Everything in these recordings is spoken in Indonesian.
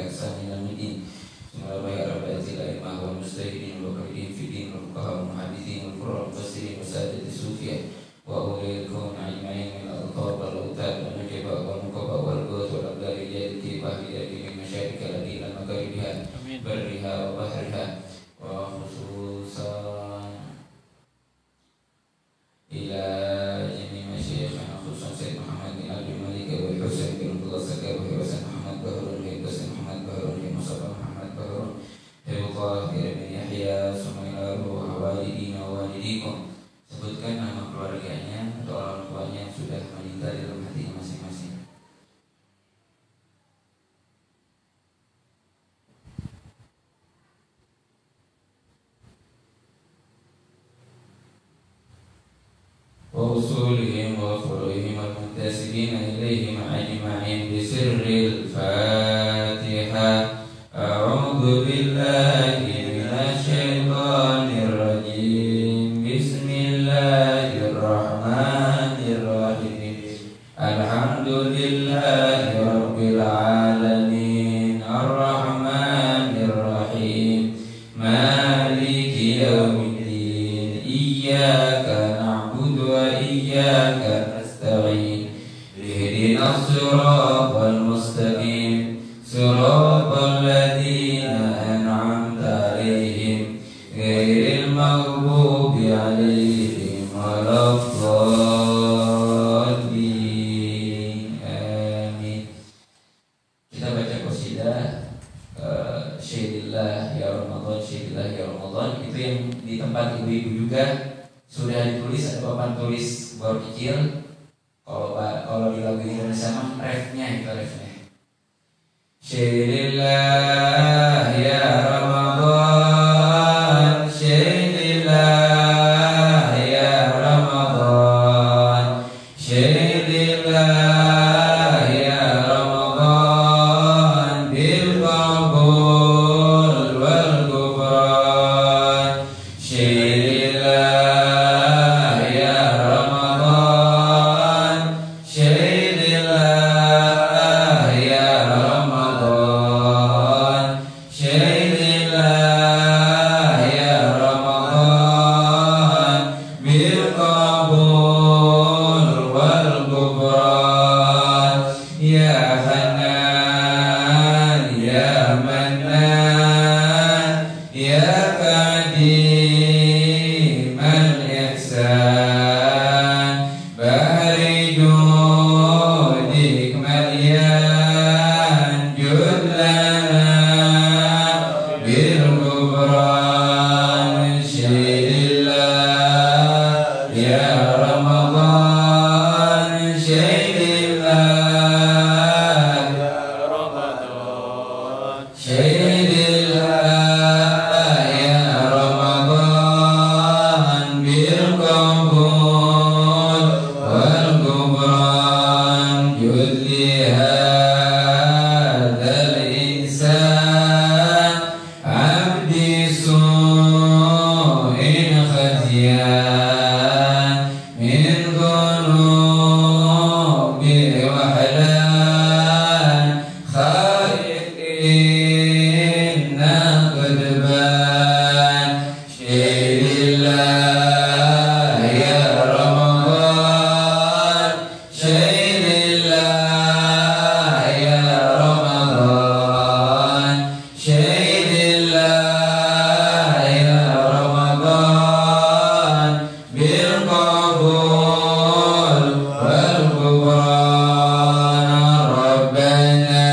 إحسان إلى يوم الدين. ثم الأربعة الأئمة والمجتهدين والمقلدين في الدين والفقهاء والمحدثين والفقهاء المفسرين وسادة الصوفية وأولياء الكون أجمعين من الألقاب والأوتاد والنجباء والنقباء والغوث والأبدال رجال الكتاب أهل من مشارق الأدين مغاربها برها وبحرها وخصوصا إلى جميع مشايخنا خصوصا سيد محمد بن عبد الملك والحسين بن عبد الله السكر وحسن محمد بهرون وحسن محمد بهرون ومصطفى محمد بهرون Hebuqahir bin Yahya Sumailaru Walidina Walidikum. Sebutkan nama keluarganya atau orang tuanya yang sudah meninggal dalam hatinya masing-masing. Wa usulihim wa furuhim wal muntasibina ilaihim ajma'in bisirril Fatihah. A'udzu billahi minasyaitonir rajim. Bismillahirrahmanirrahim. Alhamdulillahi rabbil alamin. Arrahmanir rahim. Maliki yaumiddin. Iyyaka na'budu wa iyyaka nasta'in. Ihdinas siratal mustaqim. Siratal ladzina an'amta 'alaihim ghairil maghdubi 'alaihim waladdallin. Amin. Kita baca qasidah Syailillah ya Ramadan, Syailillah ya Ramadan. Itu yang di tempat ibu-ibu juga sudah ditulis, ada papan tulis baru kecil. Kalau di lagu Indonesia mah refnya itu refnya. Syailillah ya Ramadan, Syailillah ya Ramadan, Syailillah ya Ramadan, bil qabul wal ghufran. Syailillah ya Ramadan, Syailillah ya Ramadan, Syailillah ya Ramadan, bil qabul wal ghufran. Ya Hanan ya Mannan ya Qadimal Ihsan, bahri judik malyan judlana bil ghufran. Syailillah ya Ramadan, Syailillah ya Ramadan, Syailillah ya Ramadan, bil qabul wal ghufran. Judli hadzal insan abdi su'in khazyan min dhunubi wahlan khairin naqdban. Syailillah ya Ramadan, Syailillah ya Ramadan, Syailillah ya Ramadan, bil qabul wal ghufran. Rabbana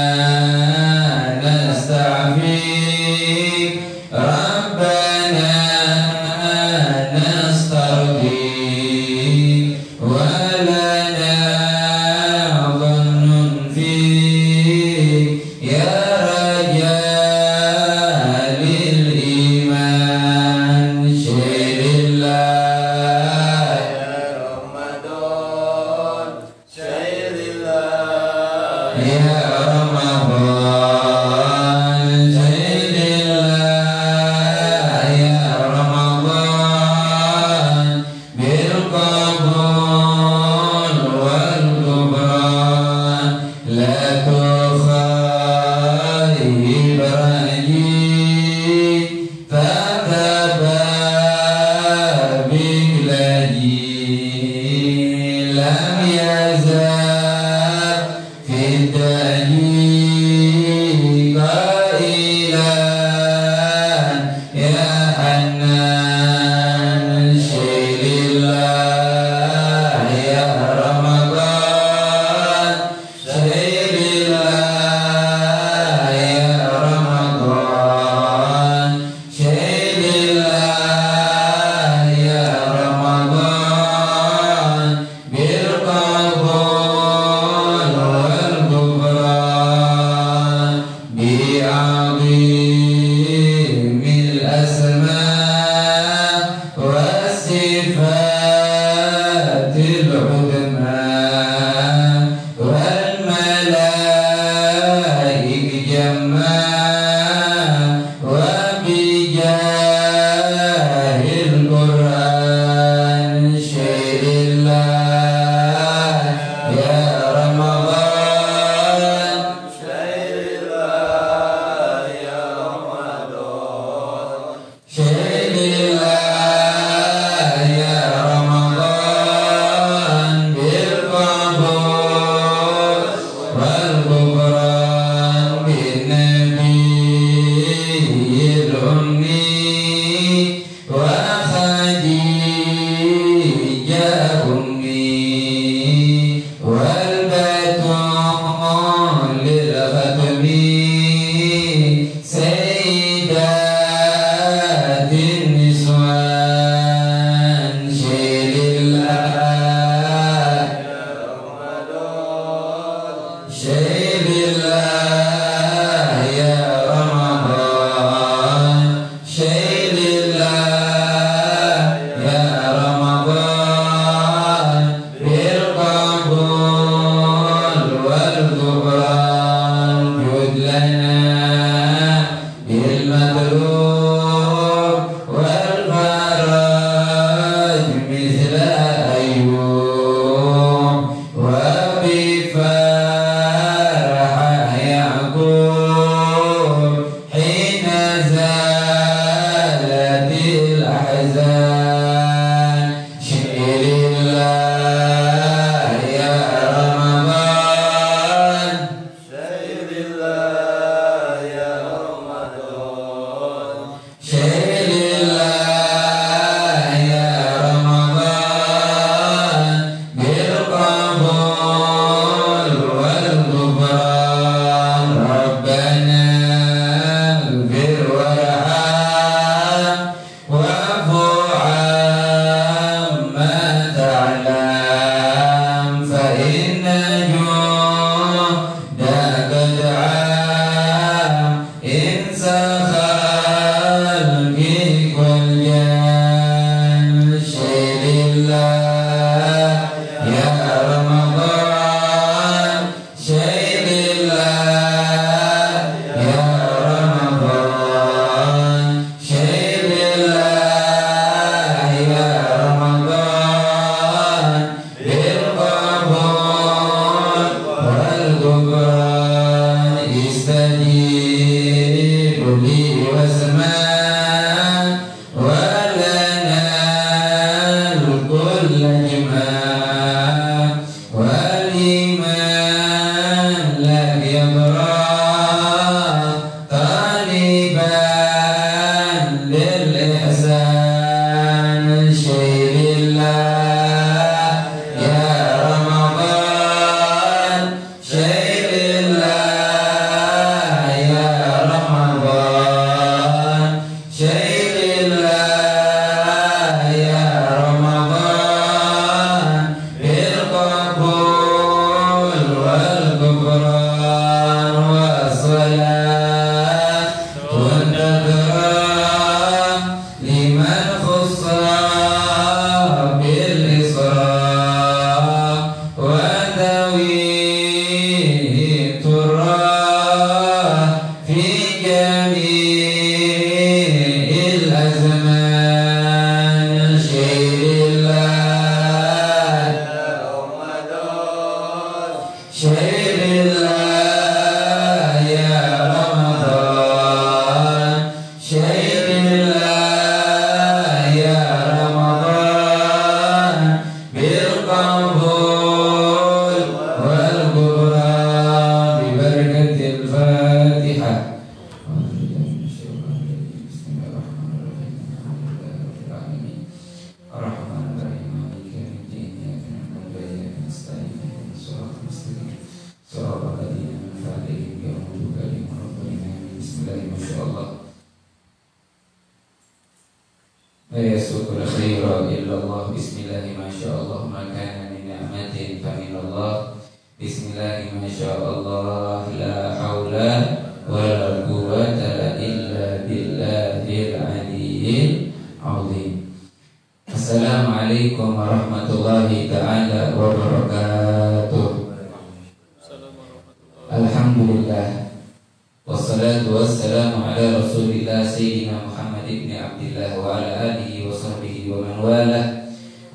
wassalatu wassalamu ala Rasulillah Sayyidina Muhammad ibn Abdillah wa ala alihi wa sahbihi wa man walah.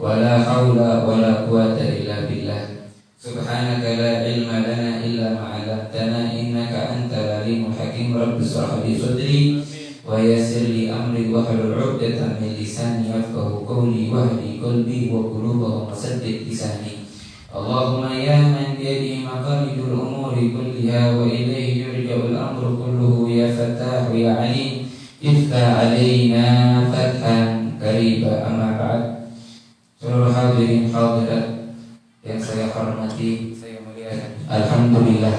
Wa la hawla wa la quwata illa billah. Subhanaka la ilma lana illa ma 'allamtana innaka antal alimul hakim. Rabbi shrah li sadri wa yassir li amri wahlul 'uqdatam min lisani yafqahu qawli wahdi qalbi wa qulubahum wasaddid lisani. Allahumma ya man biyadihi maqalidul umuri kulliha wa ilayhi yurja'ul amru kulluhu ya fattah ya alim iftah alaina fathan qariba. Amma ba'd. Seluruh hadirin hadirat yang saya hormati, saya muliakan, alhamdulillah,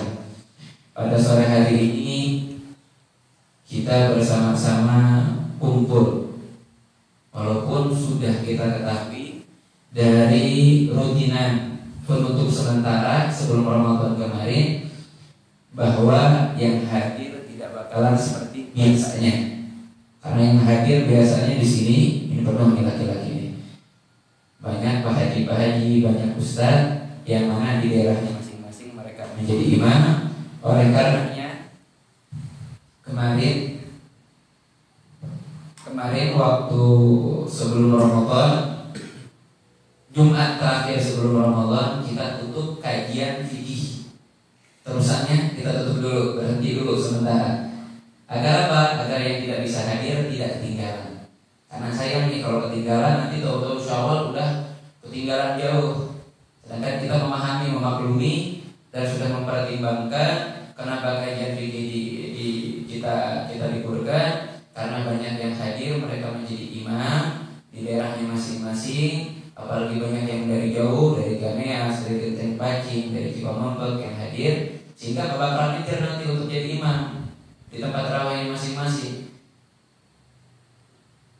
pada sore hari ini kita bersama-sama kumpul. Walaupun sudah kita ketahui dari rutinan penutup sementara sebelum Ramadan kemarin bahwa yang hadir tidak bakalan seperti biasanya. Karena yang hadir biasanya di sini ini penuh laki-laki ini. Banyak bahaji-bahaji, banyak ustaz yang mana di daerahnya masing-masing mereka menjadi imam. Oleh karenanya kemarin waktu sebelum Ramadan, Jumat terakhir sebelum Ramadan, kita tutup kajian fikih. Terusannya kita tutup dulu, berhenti dulu sementara. Agar apa? Agar yang tidak bisa hadir tidak ketinggalan. Karena sayang nih kalau ketinggalan nanti tahu-tahu Syawal udah ketinggalan jauh. Sedangkan kita memahami, memaklumi dan sudah mempertimbangkan kenapa kajian fikih kita liburkan, karena banyak yang hadir, mereka menjadi imam di daerahnya masing-masing. Apalagi banyak yang dari jauh, dari Ganeas, dari Genteng Pacing, dari Cipamempek yang hadir, sehingga gak bakalan mikir nanti untuk jadi imam di tempat tarawih masing-masing.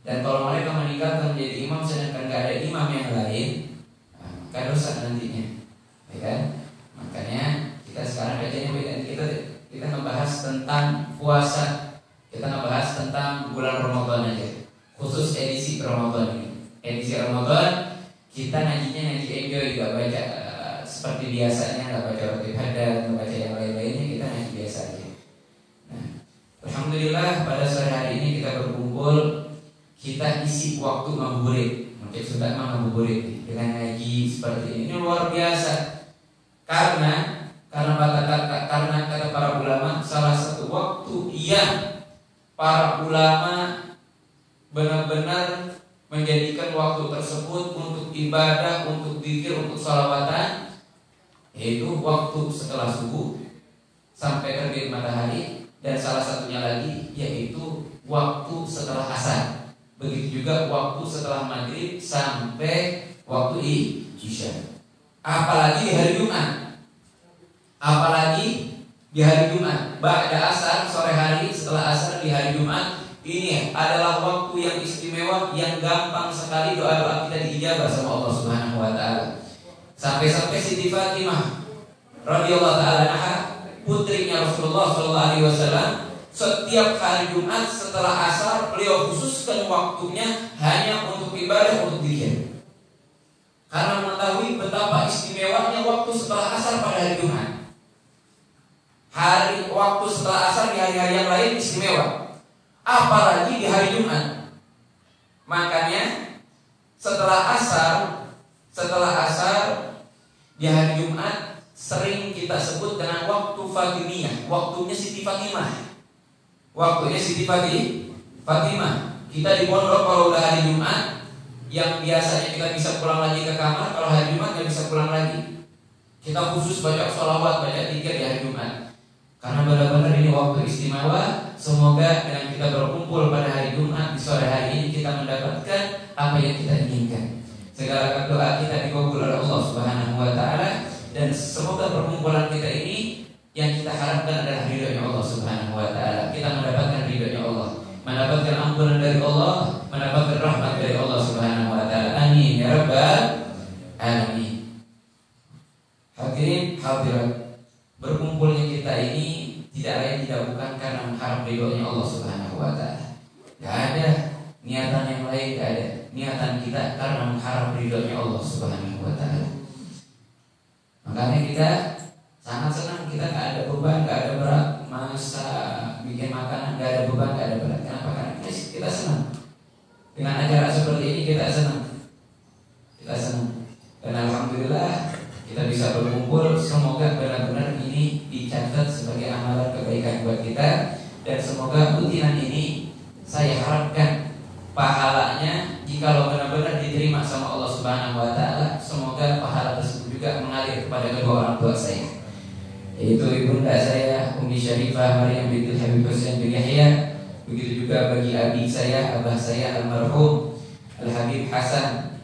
Dan kalau mereka meninggalkan menjadi imam sedangkan gak ada imam yang lain, maka dosa nantinya, ya kan? Makanya kita sekarang kajiannya beda. Kita ngebahas tentang puasa, kita ngebahas tentang bulan Ramadan aja, khusus edisi Ramadan ini. Edisi Ramadan kita ngajinya ngaji enjoy, gak baca seperti biasanya, gak baca roti hadar, gak baca yang lain-lainnya, kita ngaji biasa aja. Nah, alhamdulillah pada sore hari ini kita berkumpul. Kita isi waktu ngabuburit, mungkin sudah ngabuburit dengan ngaji seperti ini. Ini luar biasa. Karena kata para ulama, salah satu waktu yang para ulama benar-benar menjadikan waktu tersebut untuk ibadah, untuk zikir, untuk sholawatan, yaitu waktu setelah subuh sampai terbit matahari, dan salah satunya lagi yaitu waktu setelah asar. Begitu juga waktu setelah maghrib sampai waktu isya. Apalagi di hari Jumat. Ba'da asar, sore hari setelah asar di hari Jumat, ini adalah waktu yang istimewa, yang gampang sekali doa-doa kita diijabah sama Allah Subhanahu wa taala. Sampai-sampai Siti Fatimah radhiyallahu taala anha, putrinya Rasulullah sallallahu alaihi wasallam, setiap hari Jumat setelah asar beliau khususkan waktunya hanya untuk ibadah, untuk zikir. Karena mengetahui betapa istimewanya waktu setelah asar pada hari Jumat. Waktu setelah asar di hari-hari yang lain istimewa, apalagi di hari Jumat. Makanya setelah asar di hari Jumat sering kita sebut dengan waktu Fatimiyah, waktunya Siti Fatimah. Kita di pondok kalau udah hari Jumat, yang biasanya kita bisa pulang lagi ke kamar, kalau hari Jumat nggak bisa pulang lagi. Kita khusus baca sholawat, baca zikir di hari Jumat. Karena benar-benar ini waktu istimewa. Semoga dengan kita berkumpul pada hari Jumat di sore hari ini kita mendapatkan apa yang kita inginkan. Segala doa kita dikabul oleh Allah Subhanahu wa taala, dan semoga perkumpulan kita ini yang kita harapkan adalah ridhonya Allah Subhanahu wa taala. Kita mendapatkan ridhonya Allah, mendapatkan ampunan dari Allah, mendapatkan rahmat dari Allah Subhanahu wa taala. Amin ya rabbal alamin. Hadirin hadirat, berkumpulnya kita ini tidak lain tidak bukan karena mengharap ridhonya Allah Subhanahu wa taala. Gak ada niatan yang lain, gak ada. Niatan kita karena mengharap ridhonya Allah Subhanahu wa taala. Makanya kita sangat senang, kita gak ada beban, gak ada berat masak, bikin makanan, nggak ada beban, nggak ada berat. Kenapa? Karena kita senang. Dengan acara seperti ini kita senang. Kita senang. Dan alhamdulillah kita bisa berkumpul. Semoga benar-benar ini dicatat sebagai amalan kebaikan buat kita. Dan semoga rutinan ini saya harapkan pahalanya jikalau benar-benar diterima sama Allah Subhanahu wa taala, semoga pahala tersebut juga mengalir kepada kedua orang tua saya, yaitu ibunda saya Umi Syarifah Maryam binti Habib Husain bin Yahya. Begitu juga bagi abi saya, abah saya almarhum Al Habib Hasan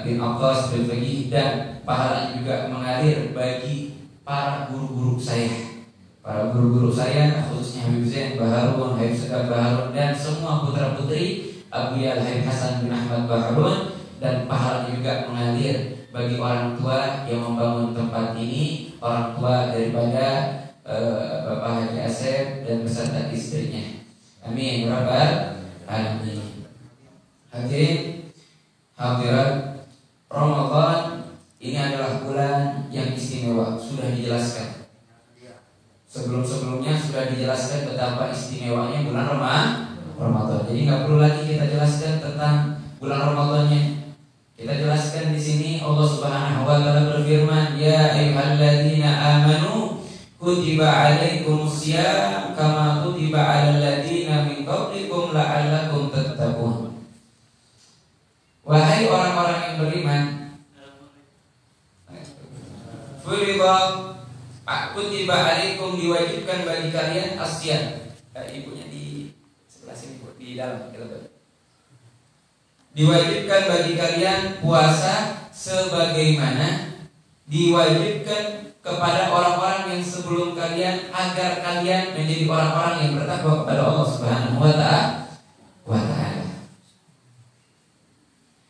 bin Abbas bin Faqih, dan pahalanya juga mengalir bagi para guru-guru saya. Para guru-guru saya khususnya Habib Zain Baharun, Habib Sekar Baharun, dan semua putra-putri Abuya Al-Habib Hasan bin Ahmad Baharun. Dan pahalanya juga mengalir bagi orang tua yang membangun tempat ini, orang tua daripada Bapak Haji Asep dan beserta istrinya. Amin ya rabbal alamin. Hadirin hadirat, Ramadan ini adalah bulan yang istimewa, sudah dijelaskan. Sebelum-sebelumnya sudah dijelaskan betapa istimewanya bulan Ramadan. Jadi nggak perlu lagi kita jelaskan tentang bulan Ramadannya. Kita jelaskan di sini Allah Subhanahu wa taala berfirman, "Ya ayyuhalladzina amanu kutiba 'alaikumusiyam kama kutiba 'alal ladzina min qablikum la'allakum tattaqun." Wahai orang-orang yang beriman, kutiba 'alaikum, diwajibkan bagi kalian asyam. Ibunya di sebelah sini, Bu, di dalam kita baca. Diwajibkan bagi kalian puasa sebagaimana diwajibkan kepada orang-orang yang sebelum kalian, agar kalian menjadi orang-orang yang bertakwa kepada Allah Subhanahu wa taala.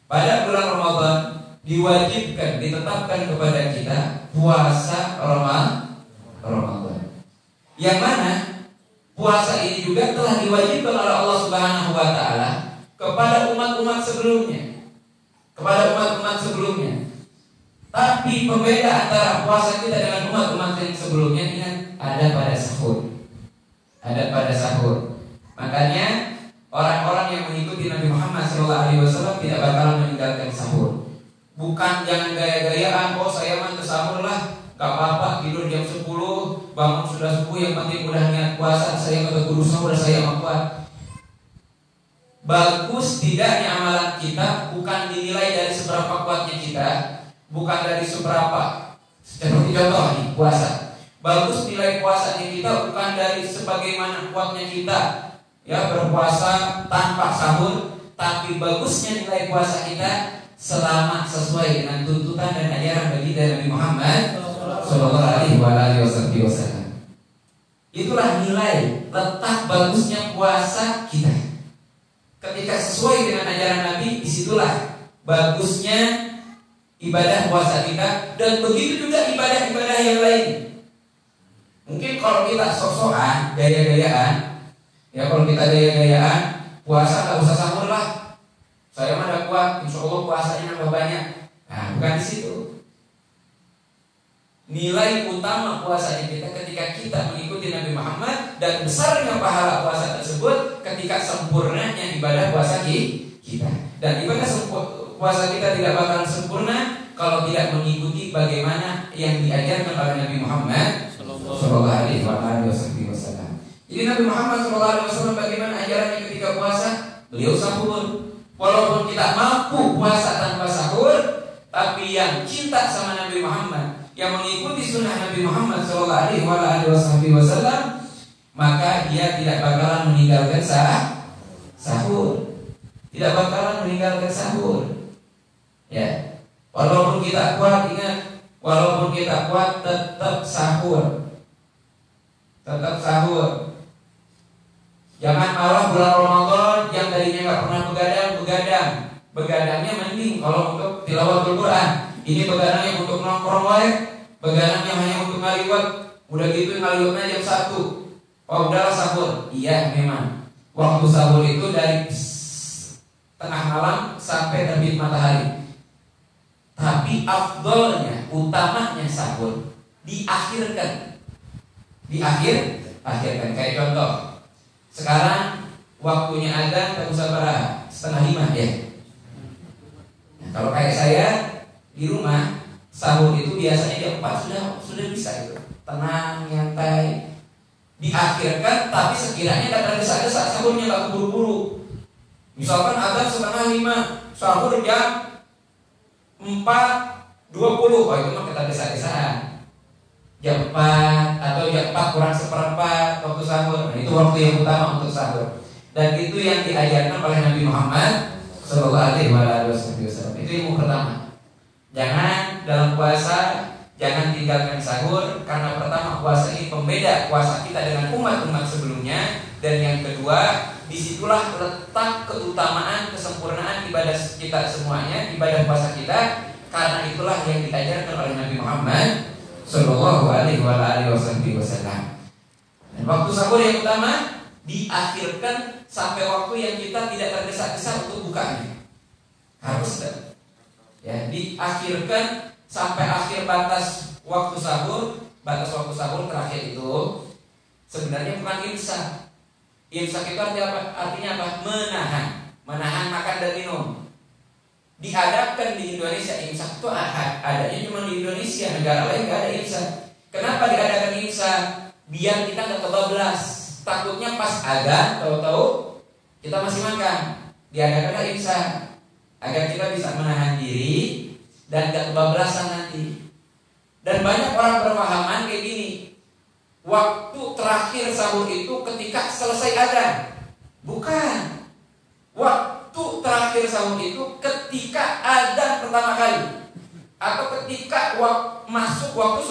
Pada bulan Ramadan diwajibkan, ditetapkan kepada kita puasa Ramadan. Yang mana puasa ini juga telah diwajibkan oleh Allah Subhanahu wa taala kepada umat-umat sebelumnya. Tapi pembeda antara puasa kita dengan umat-umat yang sebelumnya ingat, ada pada sahur. Makanya orang-orang yang mengikuti Nabi Muhammad SAW tidak bakalan meninggalkan sahur. Bukan jangan gaya-gayaan, oh saya mah sahur lah, gak apa-apa, tidur jam 10, bangun sudah subuh, yang penting udah niat puasa, saya kata guru sahur, saya mau kuat. Bagus tidaknya amalan kita bukan dinilai dari seberapa kuatnya kita, bukan dari seberapa, seperti contoh nih puasa. Bagus nilai puasanya kita bukan dari sebagaimana kuatnya kita ya berpuasa tanpa sahur, tapi bagusnya nilai puasa kita selama sesuai dengan tuntutan dan ajaran bagi Nabi Muhammad Sallallahu Alaihi Wasallam. Itulah nilai letak bagusnya puasa kita. Ketika sesuai dengan ajaran Nabi, disitulah bagusnya ibadah puasa kita. Dan begitu juga ibadah-ibadah yang lain. Mungkin kalau kita sok-sokan, gaya-gayaan, ya kalau kita gaya-gayaan, puasa nggak usah sahur lah, saya mah udah kuat, insya Allah puasanya nambah banyak. Nah, bukan di situ. Nilai utama puasanya kita ketika kita mengikuti Nabi Muhammad, dan besarnya pahala puasa tersebut ketika sempurnanya ibadah puasa kita. Dan ibadah puasa kita tidak bakalan sempurna kalau tidak mengikuti bagaimana yang diajarkan oleh Nabi Muhammad Sallallahu Alaihi Wasallam. Jadi Nabi Muhammad Sallallahu Alaihi Wasallam bagaimana ajarannya ketika puasa? Beliau sahur. Walaupun kita mampu puasa tanpa sahur, tapi yang cinta sama Nabi Muhammad, yang mengikuti sunnah Nabi Muhammad Sallallahu Alaihi Wasallam, maka dia tidak bakalan meninggalkan sahur. Tidak bakalan meninggalkan sahur. Ya, walaupun kita kuat, ingat, walaupun kita kuat tetap sahur. Tetap sahur. Jangan malah bulan Ramadan yang tadinya nggak pernah begadang. Begadangnya mending kalau untuk tilawatul Quran. Ini begadangnya untuk nongkrong wae, begadangnya hanya untuk ngaliwat. Udah gitu ngaliwatnya jam 1. Oh udahlah sahur. Iya memang. Waktu sahur itu dari tengah malam sampai terbit matahari. Tapi afdolnya, utamanya sahur diakhirkan. akhirkan. Kayak contoh, sekarang waktunya adzan jam berapa? 4:30 ya. Nah, kalau kayak saya di rumah sahur itu biasanya jam 4 sudah bisa itu. Tenang, nyantai. Diakhirkan tapi sekiranya nggak tergesa-gesa sahurnya, nggak keburu-buru. Misalkan adzan 4:30, sahur jam 4:20, itu mah kita desa-desaan. Jam 4 atau jam 4 kurang seperempat waktu sahur. Nah, itu waktu yang utama untuk sahur. Dan itu yang diajarkan oleh Nabi Muhammad Sallallahu Alaihi Wasallam. Itu ilmu pertama. Jangan dalam puasa, jangan tinggalkan sahur. Karena pertama, puasa ini pembeda puasa kita dengan umat-umat sebelumnya. Dan yang kedua, disitulah letak keutamaan, kesempurnaan ibadah kita semuanya, ibadah puasa kita. Karena itulah yang diajarkan oleh Nabi Muhammad Sallallahu Alaihi Wasallam. Dan waktu sahur yang utama diakhirkan sampai waktu yang kita tidak tergesa-gesa untuk bukanya. Harus ya, diakhirkan sampai akhir batas waktu sahur. Batas waktu sahur terakhir itu sebenarnya bukan imsak. Imsak itu artinya apa? Menahan makan dan minum. Diadapkan di Indonesia imsak itu adanya cuma di Indonesia, negara lain nggak ada imsak. Kenapa diadakan imsak? Biar kita nggak kebablas. Takutnya pas adzan tahu-tahu kita masih makan. Diadakanlah imsak agar kita bisa menahan diri dan nggak kebablasan nanti. Dan banyak orang berpahaman kayak gini. Waktu terakhir sahur itu ketika selesai adzan. Bukan. Waktu terakhir sahur itu ketika adzan pertama kali atau ketika masuk waktu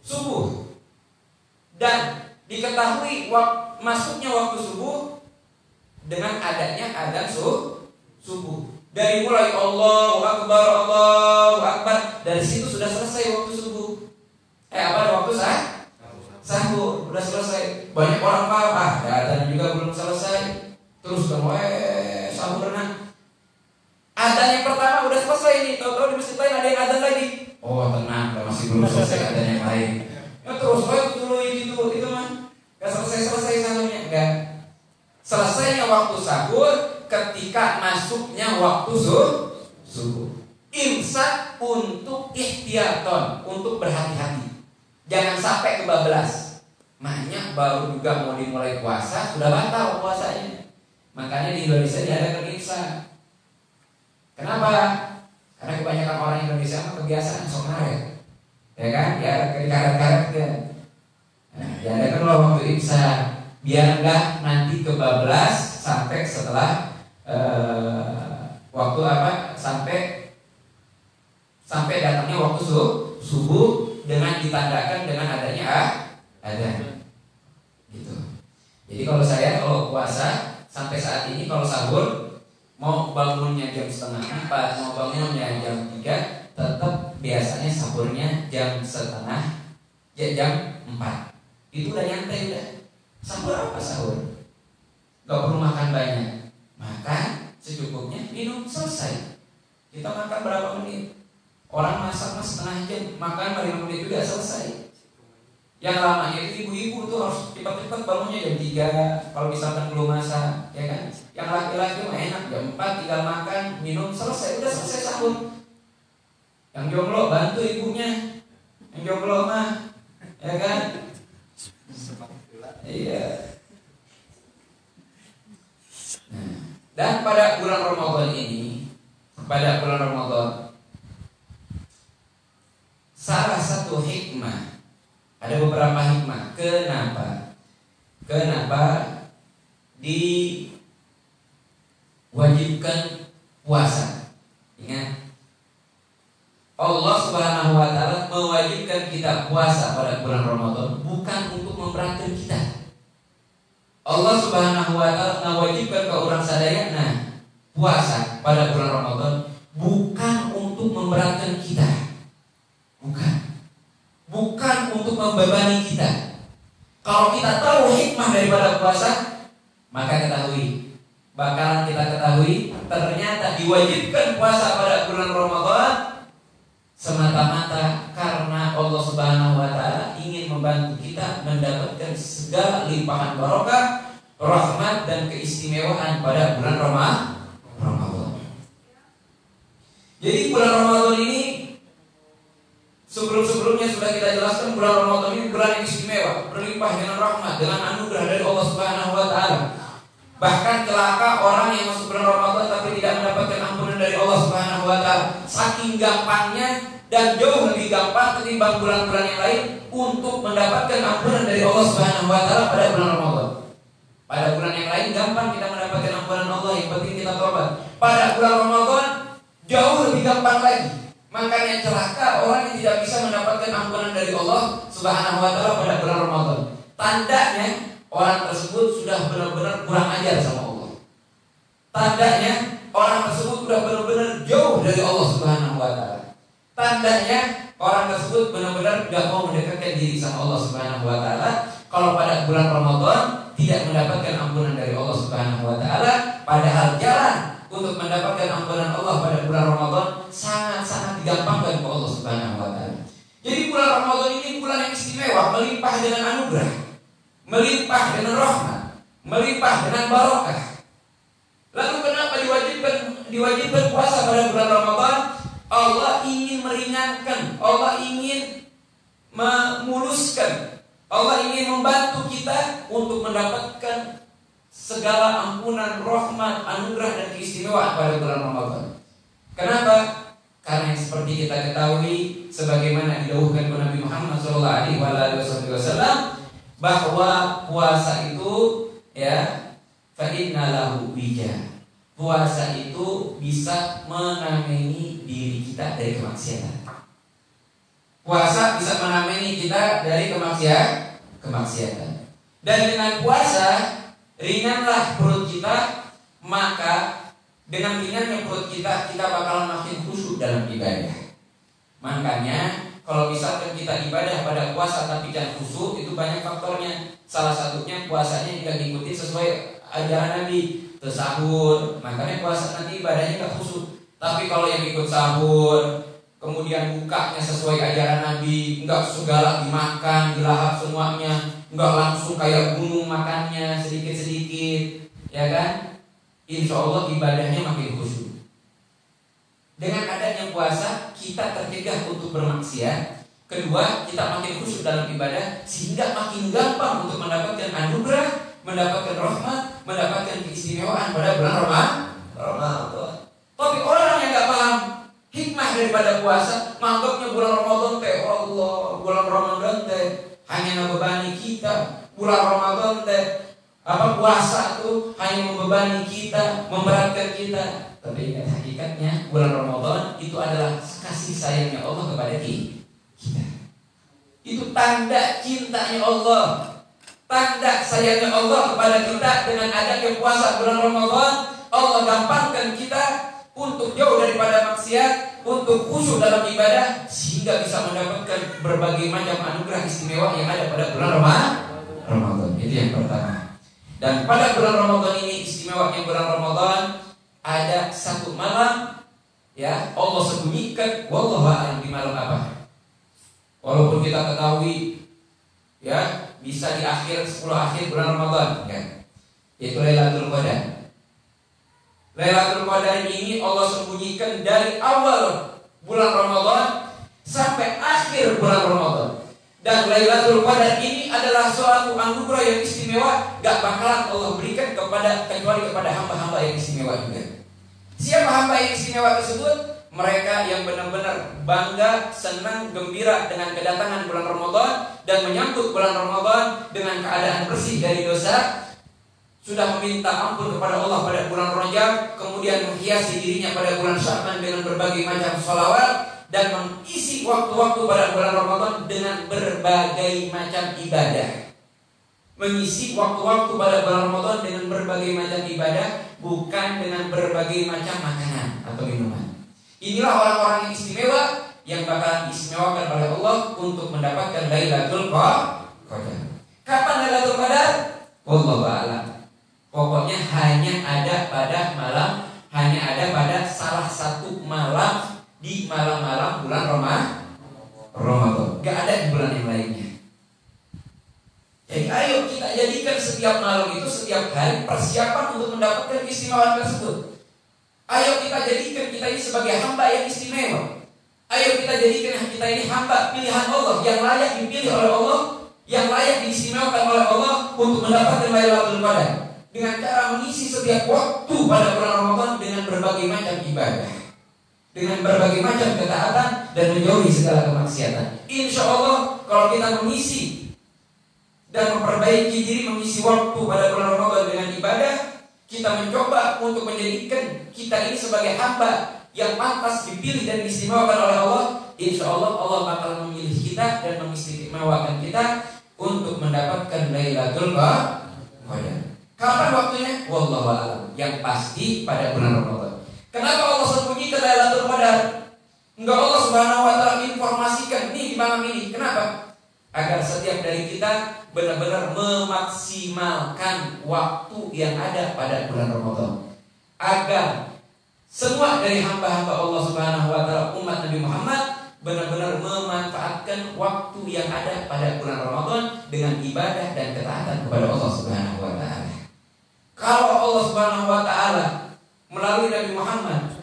subuh. Dan diketahui masuknya waktu subuh dengan adanya adzan subuh. Dari mulai Allahu Akbar, dari situ sudah selesai waktu subuh. Waktu sahur sudah selesai. Banyak orang paham, adzan juga belum selesai. Terus sahur renang. Adzan yang pertama udah selesai nih, tahu-tahu di masjid lain ada yang adzan lagi. Oh tenang, masih belum selesai adzan yang lain. Ya terus dulu itu mah gak selesai sahurnya, enggak. Selesainya waktu sahur ketika masuknya waktu subuh. Imsak untuk ikhtiyaton, untuk berhati-hati. Jangan sampai kebablas. Makanya baru juga mau dimulai puasa sudah batal puasanya. Makanya di Indonesia diadakan imsak. Kenapa? Karena kebanyakan orang Indonesia mah kebiasaan sok ngaret. Ya kan? Karet-karet kan. Nah, diadakanlah waktu imsak biar enggak nanti kebablas sampai setelah waktu sampai datangnya waktu subuh dengan ditandakan dengan adanya adzan. Gitu. Jadi kalau puasa sampai saat ini kalau sahur mau bangunnya jam 3:30, mau bangunnya jam 3, tetap biasanya sahurnya jam 4. Itu udah nyantai udah. Sahur apa sahur? Gak perlu makan banyak. Makan secukupnya, minum selesai. Kita makan berapa menit? Orang masak setengah jam, makan 5 menit juga selesai. Yang lamanya itu ibu-ibu tuh harus cepat-cepat bangunnya jam 3 kalau misalkan belum masak, ya kan? Yang laki-laki mah enak jam 4 tinggal makan, minum selesai, udah selesai sahur. Yang jomblo bantu ibunya. Yang jomblo mah, ya kan? Iya. Nah, dan pada bulan Ramadan ini, salah satu hikmah, ada beberapa hikmah kenapa diwajibkan puasa. Ingat, Allah Subhanahu wa taala mewajibkan kita puasa pada bulan Ramadan bukan untuk memberatkan kita. Allah Subhanahu wa taala mewajibkan ke orang sadayana puasa pada bulan Ramadan bukan untuk memberatkan kita. Bukan untuk membebani kita. Kalau kita tahu hikmah daripada puasa, maka bakalan kita ketahui ternyata diwajibkan puasa pada bulan Ramadan semata-mata karena Allah Subhanahu wa taala ingin membantu kita mendapatkan segala limpahan barokah, rahmat dan keistimewaan pada bulan Ramadan. Jadi bulan Ramadan ini sebelumnya sudah kita jelaskan, bulan Ramadan ini bulan yang istimewa, berlimpah dengan rahmat, dengan anugerah dari Allah Subhanahu wa taala. Bahkan celaka orang yang masuk bulan Ramadan tapi tidak mendapatkan ampunan dari Allah Subhanahu wa taala. Saking gampangnya dan jauh lebih gampang ketimbang bulan-bulan yang lain untuk mendapatkan ampunan dari Allah Subhanahu wa taala pada bulan Ramadan. Pada bulan yang lain gampang kita mendapatkan ampunan Allah, yang penting kita tobat. Pada bulan Ramadan jauh lebih gampang lagi. Makanya celaka orang yang tidak bisa mendapatkan ampunan dari Allah Subhanahu wa taala pada bulan Ramadan. Tandanya orang tersebut sudah benar-benar kurang ajar sama Allah. Tandanya orang tersebut sudah benar-benar jauh dari Allah Subhanahu wa taala. Tandanya orang tersebut benar-benar tidak mau mendekatkan diri sama Allah Subhanahu wa taala kalau pada bulan Ramadan tidak mendapatkan ampunan dari Allah Subhanahu wa taala, padahal jalan untuk mendapatkan ampunan Allah pada bulan Ramadan sangat-sangat digampangkan oleh Allah Subhanahu wa taala. Jadi bulan Ramadan ini bulan yang istimewa, melimpah dengan anugerah, melimpah dengan rahmat, melimpah dengan barokah. Lalu kenapa diwajibkan puasa pada bulan Ramadan? Allah ingin meringankan, Allah ingin memuluskan, Allah ingin membantu kita untuk mendapatkan segala ampunan, rahmat, anugerah dan keistimewaan pada bulan Ramadan. Kenapa? Karena yang seperti kita ketahui, sebagaimana didahulukan oleh Nabi Muhammad SAW, bahwa puasa itu fa inna lahu wija. Puasa itu bisa menameni diri kita dari kemaksiatan. Puasa bisa menameni kita dari kemaksiatan. Dan dengan puasa ringanlah perut kita, maka dengan ringannya perut kita bakalan makin khusyuk dalam ibadah. Makanya kalau misalkan kita ibadah pada puasa tapi jangan khusyuk, itu banyak faktornya. Salah satunya puasanya tidak diikuti sesuai ajaran Nabi, tersahur, makanya puasa nanti ibadahnya tidak khusyuk. Tapi kalau yang ikut sahur, kemudian bukanya sesuai ajaran Nabi, enggak segala dimakan, dilahap semuanya, enggak langsung kayak gunung makannya sedikit-sedikit, ya kan? Insya Allah ibadahnya makin khusyuk. Dengan adanya puasa kita tercegah untuk bermaksiat. Kedua, kita makin khusyuk dalam ibadah, sehingga makin gampang untuk mendapatkan anugerah, mendapatkan rahmat, mendapatkan keistimewaan pada bulan Ramadan. Tapi orang yang gak paham hikmah daripada puasa, menganggapnya bulan Ramadan teh Allah, bulan Ramadan teh hanya ngebebani kita, bulan Ramadan teh puasa tuh hanya membebani kita, memberatkan kita. Tapi hakikatnya bulan Ramadan itu adalah kasih sayangnya Allah kepada kita. Itu tanda cintanya Allah, tanda sayangnya Allah kepada kita. Dengan adanya puasa bulan Ramadan, Allah gampangkan kita untuk jauh daripada maksiat, untuk khusyuk dalam ibadah, sehingga bisa mendapatkan berbagai macam anugerah istimewa yang ada pada bulan Ramadan. Itu yang pertama. Dan pada bulan Ramadan ini istimewanya bulan Ramadan, ada satu malam Allah sembunyikan, wallahu a'lam di malam apa. Walaupun kita ketahui bisa di akhir 10 akhir bulan Ramadan itu Lailatul Qadar. Lailatul Qadar ini Allah sembunyikan dari awal bulan Ramadan sampai akhir bulan Ramadan. Dan Lailatul Qadar ini adalah suatu anugerah yang istimewa, gak bakalan Allah berikan kecuali kepada hamba-hamba yang istimewa juga. Siapa hamba yang istimewa tersebut? Mereka yang benar-benar bangga, senang, gembira dengan kedatangan bulan Ramadan dan menyambut bulan Ramadan dengan keadaan bersih dari dosa, sudah meminta ampun kepada Allah pada bulan Rajab, kemudian menghiasi dirinya pada bulan Sya'ban dengan berbagai macam sholawat, dan mengisi waktu-waktu pada bulan Ramadan dengan berbagai macam ibadah. Mengisi waktu-waktu pada bulan Ramadan dengan berbagai macam ibadah, bukan dengan berbagai macam makanan atau minuman. Inilah orang-orang yang istimewa, yang bakalan diistimewakan oleh Allah untuk mendapatkan Lailatul Qadar. Kapan Lailatul Qadar? Wallahu a'lam. Pokoknya hanya ada pada salah satu malam di malam-malam bulan Ramadan. Gak ada di bulan yang lainnya. Jadi ayo kita jadikan setiap malam itu, setiap hari persiapan untuk mendapatkan keistimewaan tersebut. Ayo kita jadikan kita ini sebagai hamba yang istimewa. Ayo kita jadikan kita ini hamba pilihan Allah, yang layak dipilih oleh Allah, yang layak diistimewakan oleh Allah untuk mendapatkan Lailatul Qadar, dengan cara mengisi setiap waktu pada bulan Ramadan dengan berbagai macam ibadah, dengan berbagai macam ketaatan, dan menjauhi segala kemaksiatan. Insya Allah kalau kita mengisi dan memperbaiki diri, mengisi waktu pada bulan Ramadan dengan ibadah, kita mencoba untuk menjadikan kita ini sebagai hamba yang pantas dipilih dan diistimewakan oleh Allah. Insya Allah Allah bakal memilih kita dan mengistimewakan kita untuk mendapatkan Lailatul Qadar. Kapan waktunya? Wallahu a'lam. Yang pasti pada bulan Ramadan. Kenapa Allah sembunyikan Lailatul Qadar? Enggak Allah Subhanahu wa taala informasikan nih di malam ini. Kenapa? Agar setiap dari kita benar-benar memaksimalkan waktu yang ada pada bulan Ramadan. Agar semua dari hamba-hamba Allah Subhanahu wa taala umat Nabi Muhammad benar-benar memanfaatkan waktu yang ada pada bulan Ramadan dengan ibadah dan ketaatan kepada Allah Subhanahu wa taala. Kalau Allah Subhanahu wa taala melalui Nabi Muhammad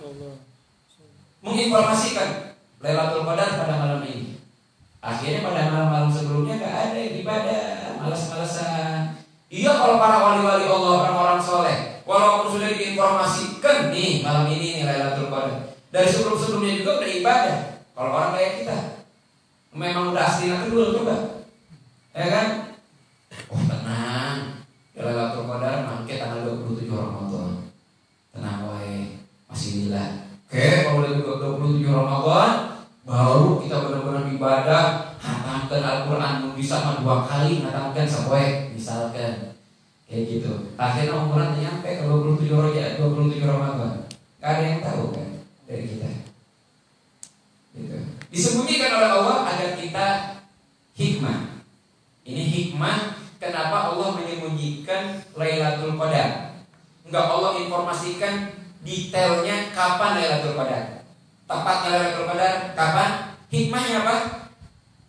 menginformasikan Lailatul Qadar pada malam ini, akhirnya pada malam-malam sebelumnya gak ada ibadah, malas-malasan. Iya, kalau para wali-wali Allah, orang-orang soleh, walaupun sudah diinformasikan nih malam ini nih Lailatul Qadar, dari sebelum-sebelumnya juga udah ibadah. Kalau orang kayak kita memang udah asli nanti dulu coba, ya kan? Oh tenang, Lailatul Qadar mangke tanggal 27 Ramadan. Tenang wae, masih lila. Oke, kalau udah 27 Ramadan baru kita benar-benar ibadah, hatamkan Al-Quran bisa 2 kali, hatamkan sampai misalkan kayak gitu. Akhirnya umuran nyampe ke 27 Ramadan. Gak ada yang tahu kan dari kita. Gitu. Disembunyikan oleh Allah agar kita hikmah. Ini hikmah kenapa Allah menyembunyikan Lailatul Qadar. Enggak Allah informasikan detailnya kapan Lailatul Qadar. Tepatnya Lailatul Qadar kapan? Hikmahnya apa?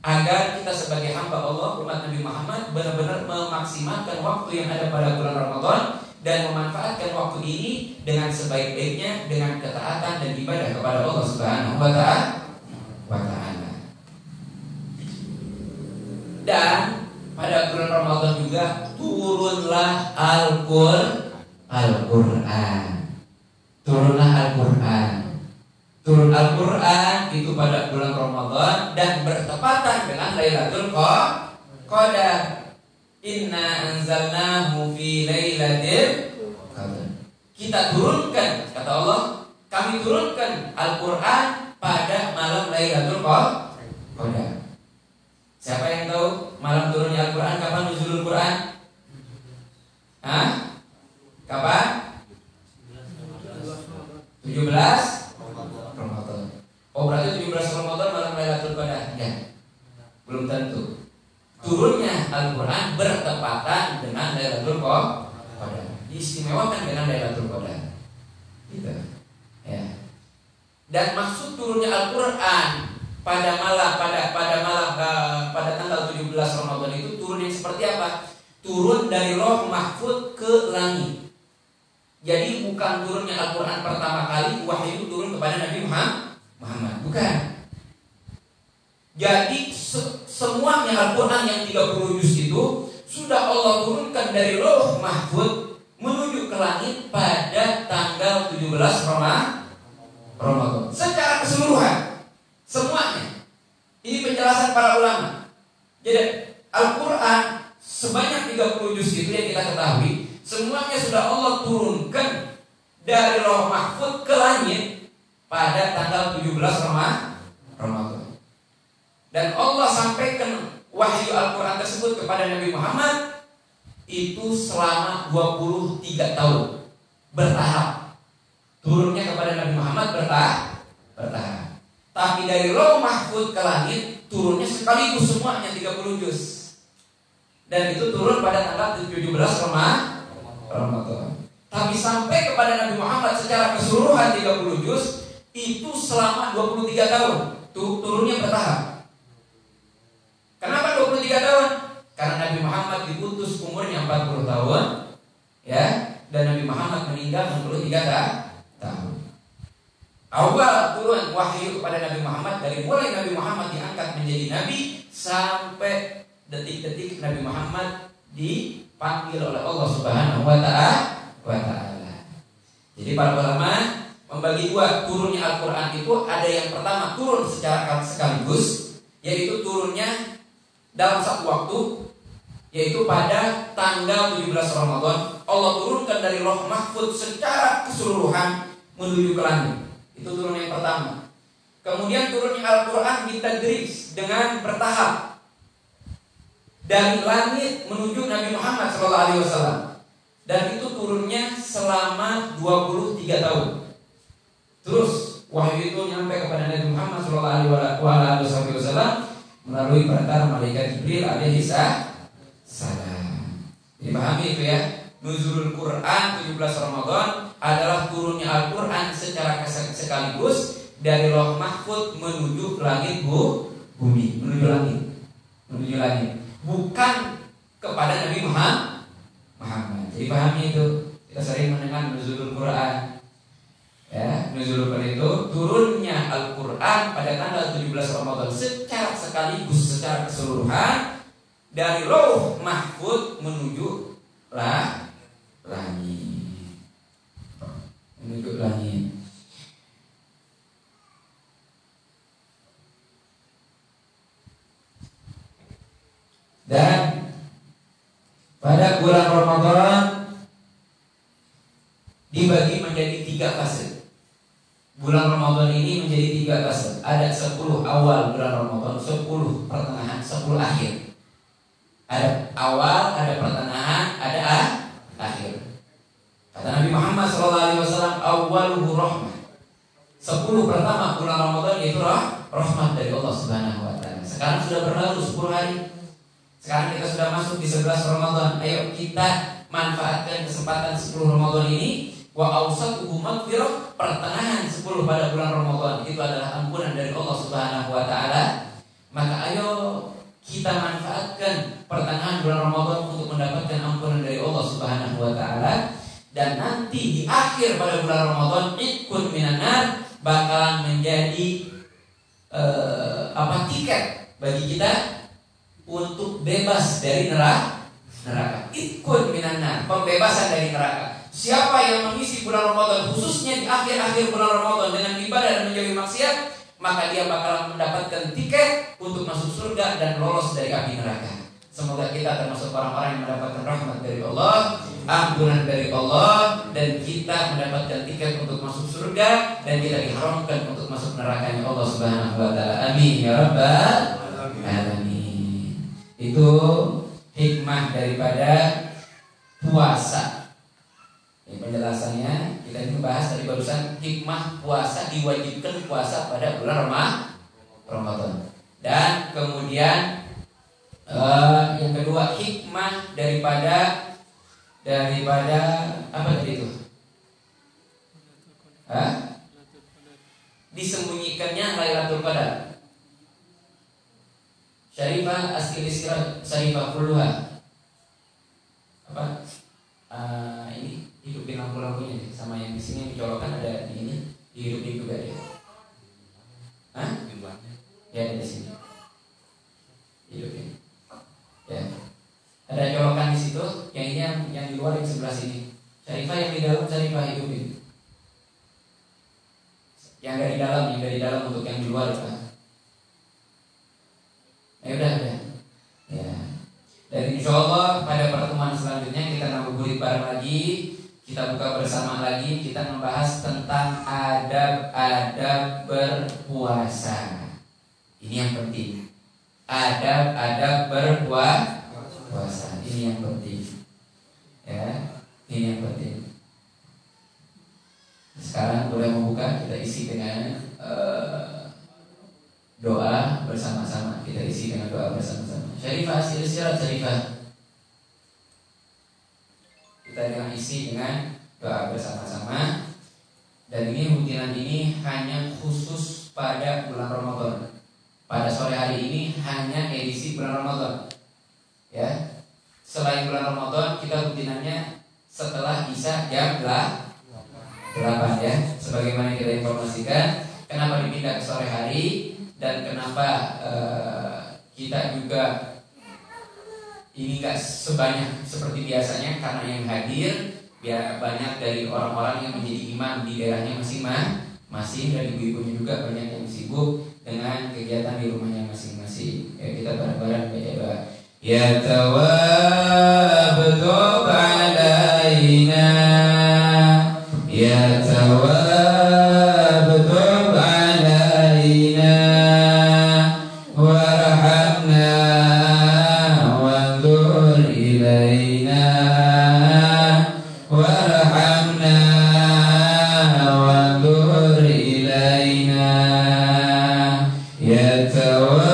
Agar kita sebagai hamba Allah, umat Nabi Muhammad benar-benar memaksimalkan waktu yang ada pada bulan Ramadan dan memanfaatkan waktu ini dengan sebaik-baiknya dengan ketaatan dan ibadah kepada Allah Subhanahu wa taala. Dan pada bulan Ramadan juga turunlah Al-Qur'an. Turunlah Al-Qur'an. Turun Al-Quran itu pada bulan Ramadan dan bertepatan dengan Lailatul Qadar. Inna anzalnahu fi lailatul qadar. Kita turunkan, kata Allah, kami turunkan Al-Quran pada malam Lailatul Qadar. Siapa yang tahu malam turunnya Al-Quran kapan? Nuzulul Quran? Hah? Kapan? 17 Ramadan. Oh berarti 17 Ramadan malam Lailatul Qadar? Ya. Belum tentu. Turunnya Al-Quran bertepatan dengan Lailatul Qadar. Diistimewakan dengan Lailatul Qadar. Gitu. Ya. Dan maksud turunnya Al-Quran pada tanggal 17 Ramadan itu turun yang seperti apa? Turun dari Lauh Mahfuz ke langit. Jadi bukan turunnya Al-Quran pertama kali wahyu turun kepada Nabi Muhammad, bukan. Jadi semuanya Al-Quran yang 30 juz itu sudah Allah turunkan dari Lauh Mahfuz menuju ke langit pada tanggal 17 Ramadan. Secara keseluruhan semuanya. Ini penjelasan para ulama. Jadi Al-Quran sebanyak 30 juz itu yang kita ketahui semuanya sudah Allah turunkan dari Lauh Mahfuz ke langit pada tanggal 17 Ramadan. Dan Allah sampaikan wahyu Al-Quran tersebut kepada Nabi Muhammad itu selama 23 tahun bertahap. Turunnya kepada Nabi Muhammad bertahap. Tapi dari Lauh Mahfuz ke langit turunnya sekaligus semuanya 30 juz. Dan itu turun pada tanggal 17 Ramadan. Tapi sampai kepada Nabi Muhammad secara keseluruhan 30 juz itu selama 23 tahun. Turunnya bertahap. Kenapa 23 tahun? Karena Nabi Muhammad diputus umurnya 40 tahun, ya, dan Nabi Muhammad meninggal 63 tahun. Awal turun wahyu kepada Nabi Muhammad dari mulai Nabi Muhammad diangkat menjadi nabi sampai detik-detik Nabi Muhammad dipanggil oleh Allah Subhanahu wa taala. Jadi para ulama membagi dua turunnya Al-Qur'an itu, ada yang pertama turun secara sekaligus, yaitu turunnya dalam satu waktu, yaitu pada tanggal 17 Ramadan Allah turunkan dari Lauh Mahfuz secara keseluruhan menuju ke langit. Itu turun yang pertama. Kemudian turunnya Al-Quran ditadrij dengan bertahap dari langit menuju Nabi Muhammad SAW. Dan itu turunnya selama 23 tahun. Terus wahyu itu nyampe kepada Nabi Muhammad SAW melalui perantara malaikat Jibril alaihi salam. Dipahami itu ya. Nuzulul Quran 17 Ramadan adalah turunnya Al-Quran secara sekaligus dari Lauh Mahfuz menuju langit bumi, menuju langit, bukan kepada Nabi Muhammad. Jadi pahami itu. Kita sering mendengar Nuzulul Quran. Ya, Nuzulul Quran itu turunnya Al-Quran pada tanggal 17 Ramadan secara sekaligus, secara keseluruhan dari Lauh Mahfuz menuju langit. Dan pada bulan Ramadan dibagi menjadi 3 fase. Bulan Ramadan ini menjadi 3 fase. Ada 10 awal bulan Ramadan, 10 pertengahan, 10 akhir. Ada awal, ada pertengahan, ada akhir. Kata Nabi Muhammad SAW, awwaluhu rahmah. 10 pertama bulan Ramadan yaitu rahmat dari Allah Subhanahu wa taala. Sekarang sudah berlalu 10 hari. Sekarang kita sudah masuk di 11 Ramadan. Ayo kita manfaatkan kesempatan 10 Ramadan ini. Wa awsatuhu maghfirah, pertengahan 10 pada bulan Ramadan itu adalah ampunan dari Allah Subhanahu wa taala. Maka ayo kita manfaatkan pertengahan bulan Ramadan untuk mendapatkan ampunan dari Allah Subhanahu wa taala, dan nanti di akhir pada bulan Ramadan ikun minan nar bakalan menjadi tiket bagi kita untuk bebas dari neraka. Ikun minan nar, pembebasan dari neraka. Siapa yang mengisi bulan Ramadan khususnya di akhir-akhir bulan Ramadan dengan ibadah dan menjauhi maksiat, maka dia bakalan mendapatkan tiket untuk masuk surga dan lolos dari api neraka. Semoga kita termasuk orang-orang yang mendapatkan rahmat dari Allah, ampunan dari Allah, dan kita mendapatkan tiket untuk masuk surga, dan kita diharamkan untuk masuk nerakanya Allah Subhanahu wa taala. Amin ya rabbal alamin. Itu hikmah daripada puasa. Ini penjelasannya. Kita ini bahas tadi barusan hikmah puasa, diwajibkan puasa pada bulan Ramadan. Dan kemudian yang kedua, hikmah daripada apa tadi itu? Disembunyikannya Lailatul Qadar. Syarifah Askil Isra Syarifah Kulluha. Apa? Ini hidupin lampu-lampunya sama yang di sini dicolokkan ada di ini, dihidupin juga ya. Ya ada di sini. Hidupin. Ya. Ada colokan di situ, yang ini yang di luar yang sebelah sini. Syarifah yang di dalam, Syarifah hidupin. Yang dari dalam untuk yang di luar Pak. Udah. Ya. Dan insya Allah pada pertemuan selanjutnya kita ngabuburit bareng lagi, kita buka bersama lagi, kita membahas tentang adab-adab berpuasa. Ini yang penting. Adab-adab berpuasa. Ini yang penting. Ya, ini yang penting. Sekarang boleh membuka, kita isi dengan doa bersama-sama. Kita isi dengan doa bersama-sama. Syarifah Asil Syarat Syarifah. Kita dengan isi dengan doa bersama-sama. Dan ini rutinan ini hanya khusus pada bulan Ramadan. Pada sore hari ini hanya edisi bulan Ramadan. Ya. Selain bulan Ramadan kita rutinannya setelah Isya jam 8 ya. Sebagaimana kita informasikan, kenapa dipindah ke sore hari dan kenapa kita juga ini nggak sebanyak seperti biasanya, karena yang hadir biar banyak dari orang-orang yang menjadi imam di daerahnya masing-masing, dan ibu-ibunya juga banyak yang sibuk dengan kegiatan di rumahnya masing-masing. Ya, kita bareng-bareng baca doa. Ya Tawwab tub alaina, ya Tawwab tub alaina, warhamna wanzur ilaina, warhamna wanzur ilaina, ya Tawwab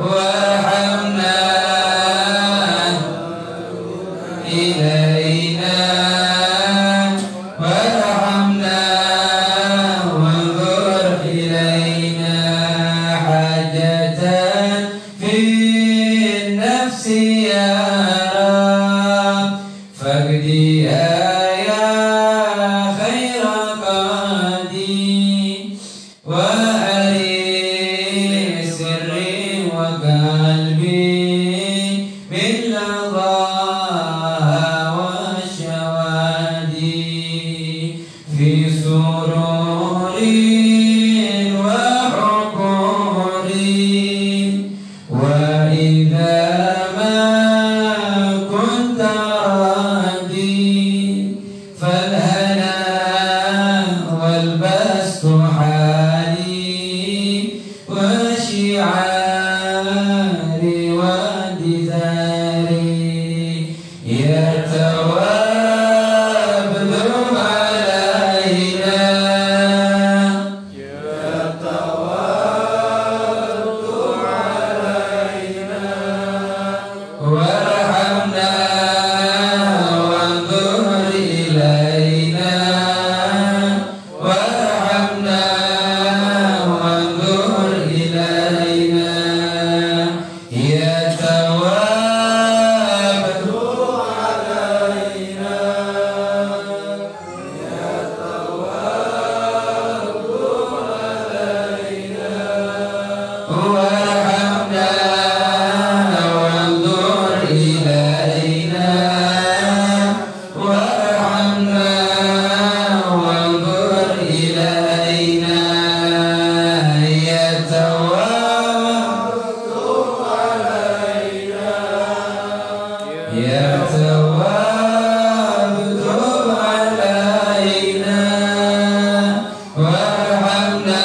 وارحمنا إلينا وارحمنا وانظر إلينا حاجة في النفس يا رب فاقضيها يا خير قاضي وأري سري وقلبي باللظى والشوادي في سرور وحقور وإذا ما كنت راضي فالهنا والبسط حالي وشعاري وانتظاري يتواب ذم علينا وارحمنا وانظر إلينا وارحمنا وانظر إلينا يتواب علينا وارحمنا وانظر إلينا وارحمنا وانظر إلينا يتواب علينا يتواب علينا وارحمنا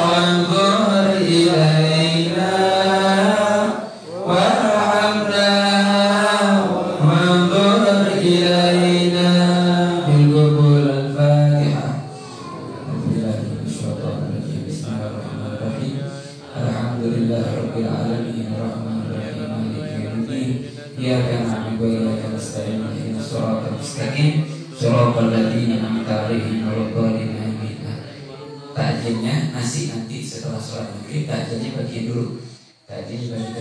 وانظر إلينا وارحمنا وانظر إلينا بالقبول الفاتحة. بسم الله الرحمن الرحيم الحمد لله رب العالمين الرحمن الرحيم مالك يوم الدين إياك نعبد وإياك نستعين اهدنا الصراط المستقيم صراط الذين أنعمت عليهم غير الضالين آمين. Takjilnya nasi nanti setelah sholat maghrib, takjilnya bagian dulu. Takjil bagi